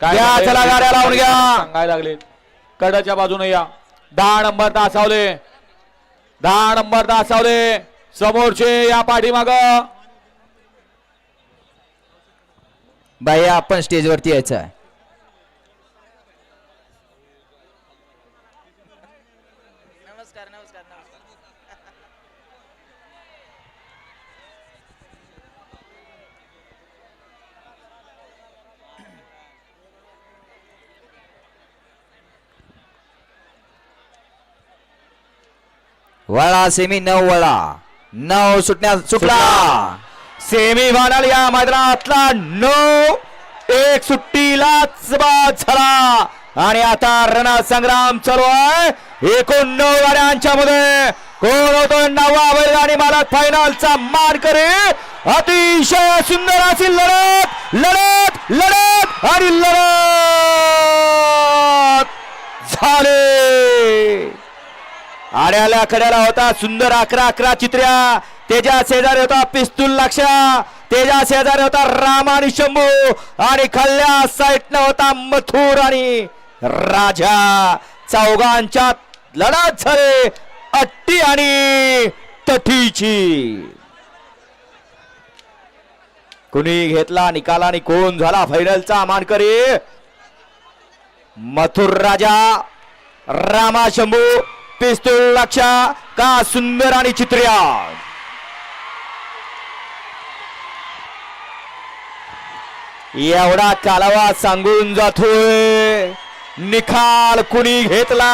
घ्या चला गाड्या लावून घ्या. सांगायला लागले कडाच्या बाजूने या. 10 नंबर तासावले, 10 नंबर तासावले समोरचे या पाठीमाग. बाई आपण स्टेजवरती यायचं आहे. वळा सेमी 9 वळा 9 सुटला. सेमी फायनल या मैदानातला 9-1 सुट्टीलाच बाद झाला आणि आता रणसंग्राम चालू आहे. एकूण 9 गाड्यांच्या मध्ये कोण होतो 9वा बैल आणि मालक फायनलचा मान करे. अतिशय सुंदर अशी लढत लढत लढत आणि लढत झाले. आड्याला कड्याला होता सुंदर 11-11 चित्र्या. तेजा शेजारी होता पिस्तूल लक्ष, तेजा शेजारी होता राम आणि शंभू आणि खाल्ल्या साईडनं होता मथुर आणि राजा. चौघांच्या लढत झाली अट्टी आणि तठीची. कुणी घेतला निकाल आणि कोण झाला फायनलचा मानकरी. मथुर राजा, रामा शंभू, पिस्तूल लक्ष का सुंदर आणि चित्र्या. एवढा कालावा सांगून जातोय निकाल कुणी घेतला.